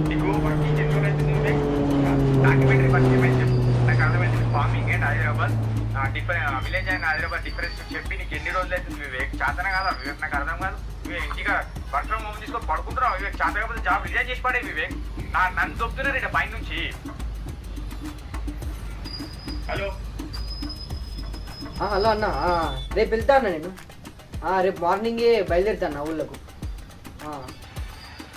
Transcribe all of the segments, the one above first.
నీకు వర్కింగ్ ఎన్ని రోజులు అవుతుంది? డాక్యుమెంటరీ ఫస్ట్ ఏమైంది చెప్పు. నాకు అర్థమైంది farming and Hyderabad village and Hyderabad difference చెప్పి నీకు ఎన్ని రోజులు అవుతుంది వివేక్? చేతన కాదా వివేక్? నాకు అర్థం కాదు. వివేక్ ఇంటిగా వర్క్ ఫ్రమ్ హోమ్ తీసుకొని పడుకుంటున్నావు వివేక్. చేత కాకపోతే జాబ్ రిజైన్ చేసి పడే వివేక్. నన్ను చెప్తున్నారు ఇక పై నుంచి. హలో హలో అన్న, రేపు వెళ్తా అన్న నేను. రేపు మార్నింగే బయలుదేరుతాను ఊళ్ళకు.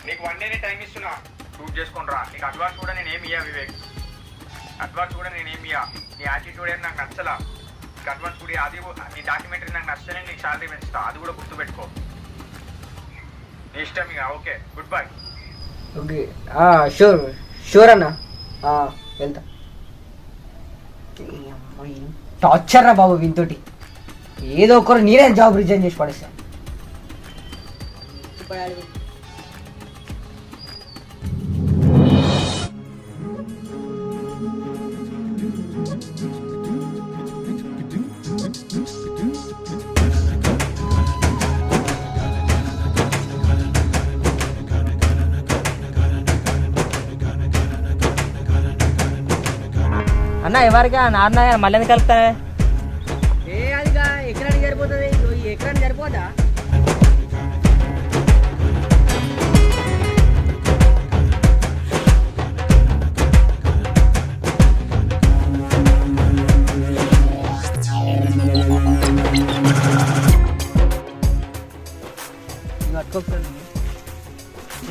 నీకు 1 day టైం ఇస్తున్నా, షూట్ చేసుకొని రా. నీకు అడ్వాన్స్ కూడా నేను ఏమి ఇయ్యా వివేక్, అడ్వాన్స్ కూడా నేను ఏమి ఇయ్యా. నీ యాటిట్యూడ్ ఏం నాకు నచ్చలా. నీకు అడ్వాన్స్ కూడా అది నీ డాక్యుమెంటరీ నాకు నచ్చలే. నీకు శాలరీ పెంచుతా, అది కూడా గుర్తుపెట్టుకో. నీ ఇష్టం ఇక. Okay, good bye. Okay, sure అన్న, వెళ్తా. టార్చర్ రా బాబు వీనితోటి. ఏదో ఒకరు నేనే జాబ్ రిజైన్ చేసి పడేస్తాను. అన్న ఎవరిగా నాన్న మళ్ళీ ఎందుకు కలుపుతానే? అదిగా ఎకరానికి సరిపోతుంది, ఎకరానికి సరిపోదా?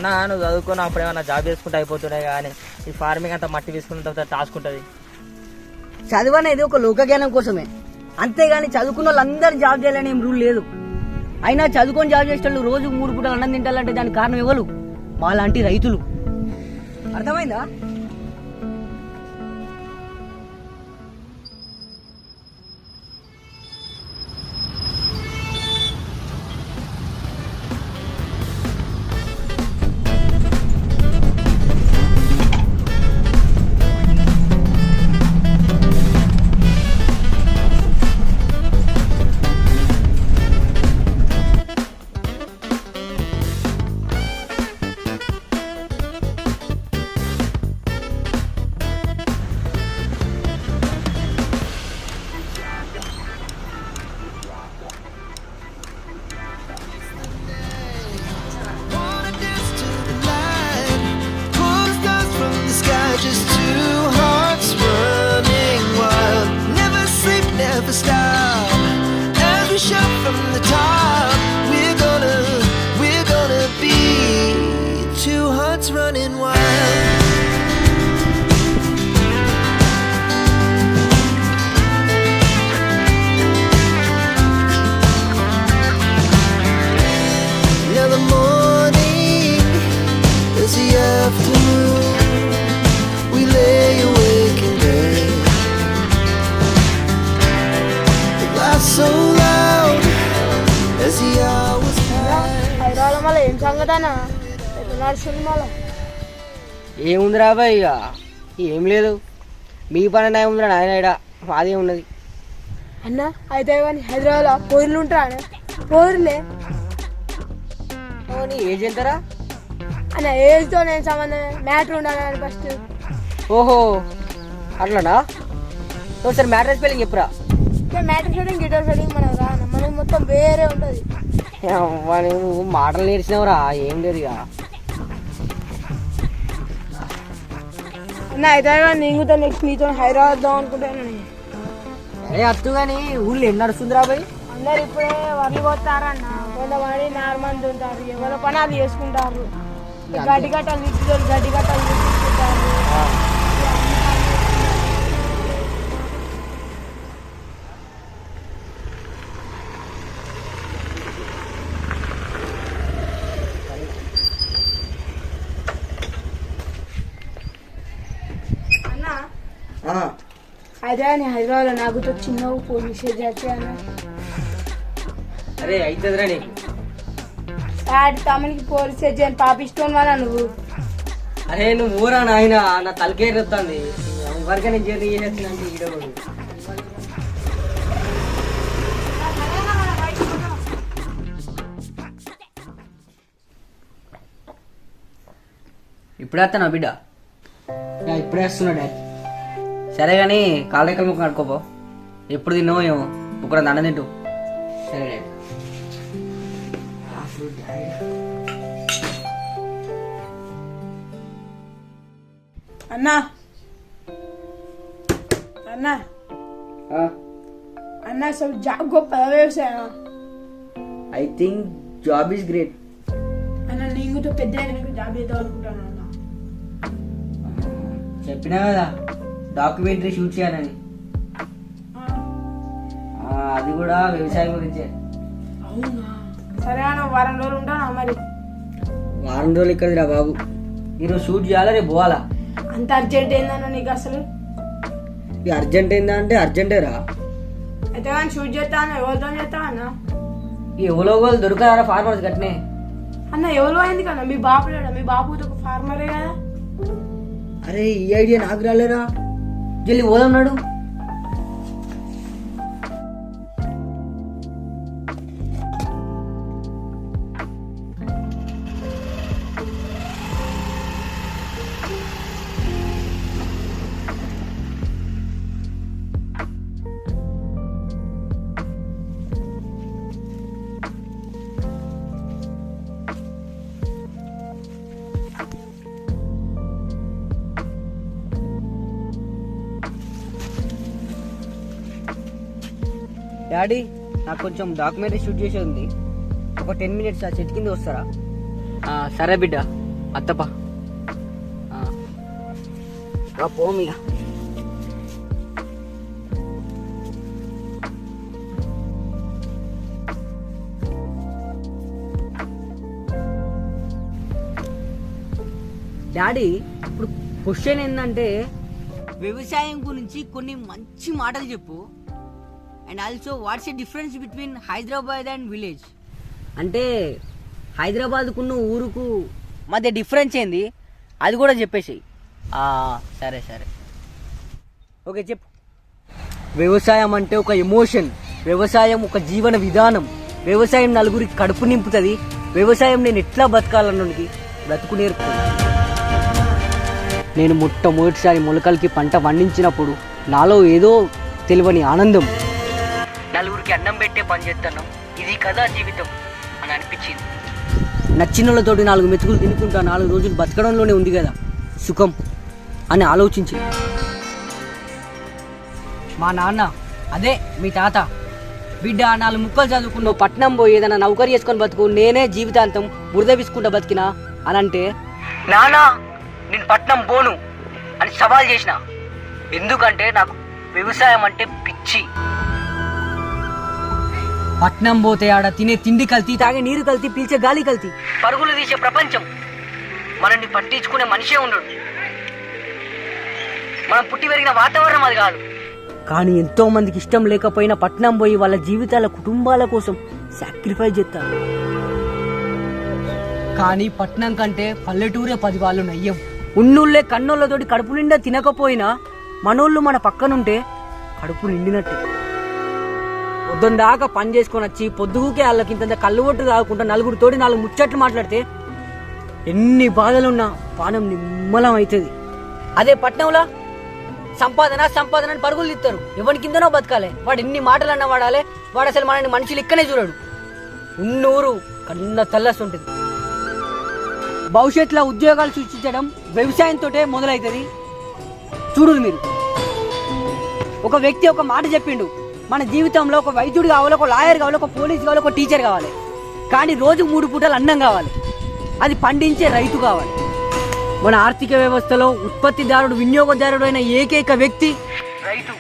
నా నువ్వు చదువుకుని అప్పుడు ఏమన్నా జాబ్ చేసుకుంటే అయిపోతున్నాయి, కానీ ఈ ఫార్మింగ్ అంతా మట్టి తీసుకున్న తర్వాత టాస్క్ ఉంటుంది. చదువు అనేది ఒక లోకజ్ఞానం కోసమే, అంతేగాని చదువుకున్న వాళ్ళందరూ జాబ్ చేయాలని ఏం రూల్ లేదు. అయినా చదువుకొని జాబ్ చేసేటోళ్ళు రోజు 3 పూటలు అన్నం తింటాలంటే దానికి కారణం ఎవరు? మాలాంటి రైతులు. అర్థమైందా? Just two hearts running wild, never sleep, never stop. As we shout from the top, we're gonna be two hearts running wild. Now the morning is the afternoon. Lay awake in bed, the glass so loud as the hours pass. ఏముందిరా bye, ఇక ఏం లేదు. మీ పని ఏముందిరా నాయన, ఇడ మాదే ఉన్నది అన్న. అయితే కానీ హైదరాబాద్లో పోర్లు ఉంటారా? పోర్లే. నీ ఏజ్ ఎంతరా అన్న? ఏజ్తో నేను సంబంధం మ్యాటర్ ఉండాలి ఫస్ట్. ఓహో అట్లనా? ఒకసారి మ్యాటర్ స్పెల్లింగ్ చెప్పురా. మ్యాటర్ సెట్టింగ్ గిటార్ సెట్టింగ్ మనకు రా, మనకి మొత్తం వేరే ఉంటుంది. నువ్వు మాటలు నేర్చినావురా, ఏం లేదు ఇక. అన్న అయితే నేను నెక్స్ట్ నీతో హైదరాబాద్ వద్దాం అనుకుంటాను. అరే అత్తు కానీ ఊళ్ళో ఏం నడుస్తుందిరా బాయ్? అందరు ఇప్పుడే వర్లు పోతారన్న. కొంతమంది నార్మల్ ఉంటారు, ఎవరో పని అది చేసుకుంటారు. గడ్డి గట్టలు తిప్పుతారు, గడ్డి గట్టలు తిప్పుకుంటారు. అయితే హైదరాబాద్లో నాకు చిన్న ఫోన్ మెసేజ్ వచ్చాను. అరే అవుతుందిరా నీకు. తమ్మునికి ఫోన్ మెసేజ్ చేయని పాపిస్తాను వాళ్ళ నువ్వు. అరే నువ్వు ఊరా నాయన, నా తలకేరు వస్తుంది. వరకు నేను జర్నీ చేసేస్తున్నాను ఈడో. ఇప్పుడే వస్తాను బిడ్డ ఇప్పుడే వస్తున్నా డాడీ. సరే కానీ కాళ్ళెక్కల ముక్క కడుకోపో. ఎప్పుడు తిన్నావో ఏమో ఒకరు దండ తింటూ. సరే డాడీ. అన్నా అన్నా అన్న అసలు జాబ్ గొప్ప వ్యవసాయం. I think job is great. అన్న నేను కూడా పెద్ద జాబ్ చేద్దాం అనుకుంటాను అన్న. చెప్పినా కదా డాక్యుమెంటరీ షూట్ చేయాలని. అది కూడా వ్యవసాయం గురించే. అవునా సరే అన్న వారం రోజులు ఉంటానా మరి? వారం రోజులు ఇక్కడిరా బాబు. ఈరోజు షూట్ చేయాలా రేపు పోవాలా? అంత అర్జెంట్ ఏందన్న నీకు అసలు? ఇక అర్జెంట్ ఏందా అంటే అర్జెంటేరా. అయితే కానీ షూట్ చేస్తాను ఎవరితో చేస్తావు అన్న? ఎవరో వాళ్ళు దొరకరా ఫార్మర్స్ గట్నే. అన్న ఎవరు అయింది కదా మీ బాపు లేడా? మీ బాపు ఒక ఫార్మరే కదా. అరే ఈ ఐడియా నాకు రాలేరా. జల్లి పోదన్నాడు. డాడీ నాకు కొంచెం డాక్యుమెంటరీ షూట్ చేసేది ఉంది. ఒక 10 minutes ఆ చెట్టు కింద వస్తారా? సరే బిడ్డ అత్తపా పోమిగా. డాడీ ఇప్పుడు క్వశ్చన్ ఏంటంటే వ్యవసాయం గురించి కొన్ని మంచి మాటలు చెప్పు. And also watts a difference between Hyderabad and village? అంటే హైదరాబాద్కున్న ఊరుకు మధ్య డిఫరెన్స్ ఏంది అది కూడా చెప్పేసేయి. సరే సరే ఓకే చెప్పు. వ్యవసాయం అంటే ఒక ఎమోషన్, వ్యవసాయం ఒక జీవన విధానం, వ్యవసాయం నలుగురికి కడుపు నింపుతుంది, వ్యవసాయం నేను ఎట్లా బతకాలన్నోనికి బ్రతుకు నేర్పుతుంది. నేను మొట్టమొదటిసారి మొలకలకి పంట పండించినప్పుడు నాలో ఏదో తెలియని ఆనందం. నలుగురికి అన్నం పెట్టే పని చేస్తున్నాం, ఇది కదా జీవితం అని అనిపించింది. నచ్చినోళ్ళతోటి 4 మెతుకులు తినుకుంటా 4 రోజులు బతకడంలోనే ఉంది కదా సుఖం అని ఆలోచించి మా నాన్న అదే మీ తాత, బిడ్డ 4 ముక్కలు చదువుకున్నావు, పట్నం పోయి ఏదైనా నౌకరీ చేసుకొని బతుకు, నేనే జీవితాంతం బురద విసుకుంటా బతికినా అని అంటే నానా నేను పట్నం పోను అని సవాల్ చేసిన. ఎందుకంటే నాకు వ్యవసాయం అంటే పిచ్చి. పట్నం పోతే ఆడ తినే తిండి కల్తీ, తాగే నీరు కల్తీ, పీల్చే గాలి కల్తీ, పరుగులు తీసే ప్రపంచం, మనల్ని పట్టించుకునే మనిషే ఉండడు, మనం పుట్టి పెరిగిన వాతావరణం అది కాదు. కానీ ఎంతో మందికి ఇష్టం లేకపోయినా పట్నం పోయి వాళ్ళ జీవితాల కుటుంబాల కోసం సాక్రిఫైస్ చేస్తారు. కానీ పట్నం కంటే పల్లెటూరే 10 వాళ్ళు నయ్యం. ఉన్నుళ్ళే కన్నోళ్ళతోటి కడుపు నిండా తినకపోయినా మనోళ్ళు మన పక్కనుంటే కడుపు నిండినట్టు. పొద్దున్న దాకా పని చేసుకొని వచ్చి పొద్దుగుకే వాళ్ళకింత కళ్ళు ఒట్టు తాగకుండా 4 ముచ్చట్లు మాట్లాడితే ఎన్ని బాధలున్నా పానం నిమ్మలం అవుతుంది. అదే పట్నంలో సంపాదన సంపాదన అని పరుగులు తీస్తారు, ఎవరి కిందనో బతకాలి, వాడు ఎన్ని మాటలు అన్నా వాడాలి, వాడు అసలు మనని మనుషులు ఇక్కడే చూడడు. ఉన్నూరు కన్న తల్లసి ఉంటుంది. భవిష్యత్తులో ఉద్యోగాలు సృష్టించడం వ్యవసాయంతో మొదలవుతుంది. చూడు మీరు, ఒక వ్యక్తి ఒక మాట చెప్పిండు, మన జీవితంలో ఒక వైద్యుడు కావాలి, ఒక లాయర్ కావాలి, ఒక పోలీస్ కావాలి, ఒక టీచర్ కావాలి, కానీ రోజు 3 పూటలు అన్నం కావాలి, అది పండించే రైతు కావాలి. మన ఆర్థిక వ్యవస్థలో ఉత్పత్తిదారుడు వినియోగదారుడు అయిన ఏకైక వ్యక్తి రైతు.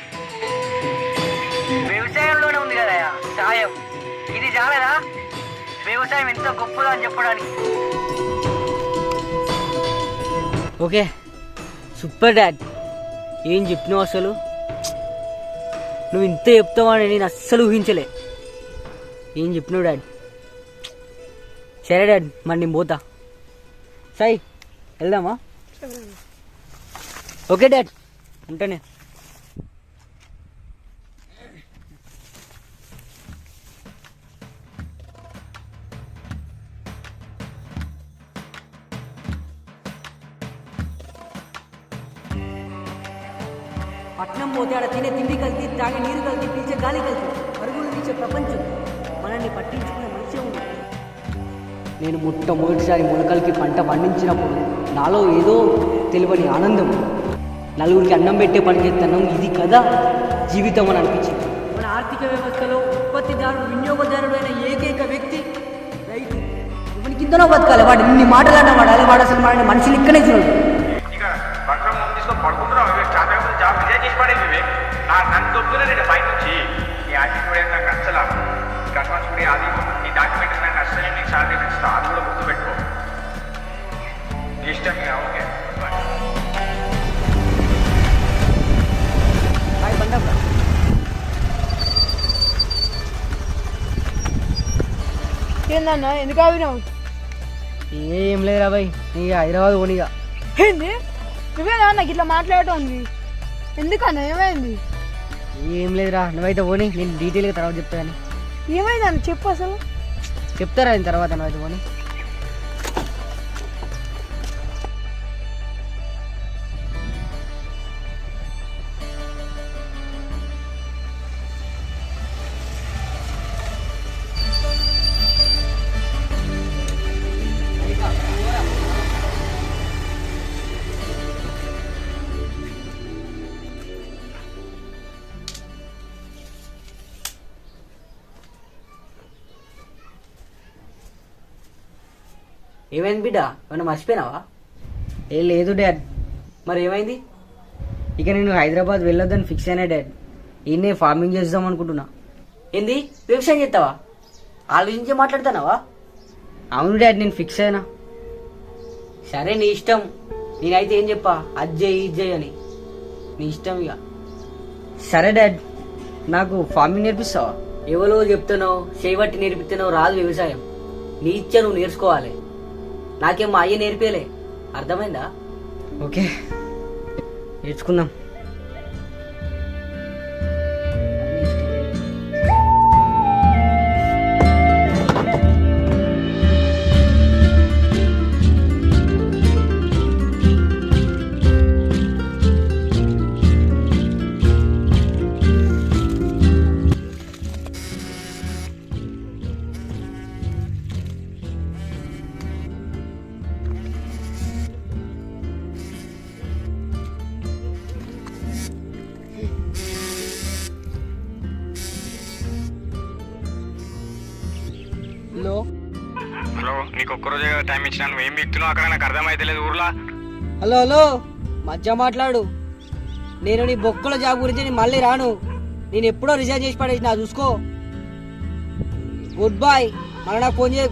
వ్యవసాయంలోనే ఉంది కదా సాయం. ఇది చాలదా వ్యవసాయం ఎంత గొప్పదో అని చెప్పడానికి? ఓకే సూపర్ డాడ్, ఏం చెప్పినావు అసలు? నువ్వు ఇంత చెప్తావని నేను అస్సలు ఊహించలే. ఏం చెప్పినావు డాడ్? సరే డాడ్, మరి నేను పోతా. సాయి వెళ్దామా? ఓకే డాడ్, ఉంటానే. పట్నం పోతే ఆడ తినే తిండి కలిసి తాగే నీరు కలిసి పీల్చే గాలి కలిసి పరుగులు తీసే ప్రపంచం మనల్ని పట్టించుకునే మనిషి ఉంది. నేను మొట్టమొదటిసారి మొలకలకి పంట పండించినప్పుడు నాలో ఏదో తెలియని ఆనందం, నలుగురికి అన్నం పెట్టే పని చేస్తున్నాం, ఇది కదా జీవితం అని అనిపించింది. మన ఆర్థిక వ్యవస్థలో ఉత్పత్తిదారుడు వినియోగదారుడు అయిన ఏకైక వ్యక్తి రైతు. ఇవన్నీ కిందనో బతకాలి. వాడు ఇన్ని మాటలు వాడు అదే వాడు అసలు మన మనుషులు ఇక్కడే చూడడు. ఇక వర్షం తీసుకొని పడుకుంటున్నావు వివేక్, చాలా జాబ్ రిజైన్ చేసి పడేది వివేక్. నన్ను దొబ్బుతున్నా నేను పై నుంచి నీ యాటిట్యూడ్ నాకు నచ్చలా. అడ్వాన్స్ కూడా అది నీ డాక్యుమెంట్ నాకు నచ్చలే, నీకు శాలరీ పెంచుతా, అది కూడా గుర్తు పెట్టుకో. ఇష్టం ఓకే బాయ్ బండబ్బా. ఏందన్నా ఎందుకు ఆవినావు? ఏం లేదురా బాయ్, నీ హైదరాబాద్ పోనీగా. ఏంది నువ్వేనా నాకు ఇట్లా మాట్లాడటం ఉంది? ఎందుకన్నా ఏమైంది? ఏం లేదురా, నువ్వైతే పోనీ, నేను డీటెయిల్గా తర్వాత చెప్తా కానీ. ఏమైందన్న చెప్పు అసలు. చెప్తారా ఆయన తర్వాత, నువ్వైతే పోనీ. ఏమైంది బిడ్డ, ఏమన్నా మర్చిపోయినావా? ఏ లేదు డాడ్. మరి ఏమైంది? ఇక నేను హైదరాబాద్ వెళ్ళొద్దని ఫిక్స్ అయినా డాడ్. ఈయనే ఫార్మింగ్ చేద్దాం అనుకుంటున్నా. ఏంది, వ్యవసాయం చేస్తావా? ఆలోచించి మాట్లాడుతున్నావా? అవును డాడ్, నేను ఫిక్స్ అయినా. సరే నీ ఇష్టం, నేనైతే ఏం చెప్పా, అది చేయి ఇది చేయి అని. నీ ఇష్టం ఇక. సరే డాడ్, నాకు ఫార్మింగ్ నేర్పిస్తావా? ఎవరో చెప్తానో చేయబట్టి నేర్పిస్తానో రాదు వ్యవసాయం. నీ ఇచ్చ నువ్వు నేర్చుకోవాలి. నాకేం మా అయ్య నేర్పేలే, అర్థమైందా? ఓకే, నేర్చుకుందాం. హలో హలో, నీకు ఒక్కరోజే టైం ఇచ్చినా, నువ్వు ఏం బిక్తున్నావు అక్కడ నాకు అర్థమైతే లేదు ఊర్లో. హలో హలో, మధ్య మాట్లాడు. నేను నీ బొక్కల జాబ్ గురించి నేను మళ్ళీ రాను. నేను ఎప్పుడో రిజైన్ చేసి పడేసి నా చూసుకో. గుడ్ బాయ్, మళ్ళీ నాకు ఫోన్ చేయ.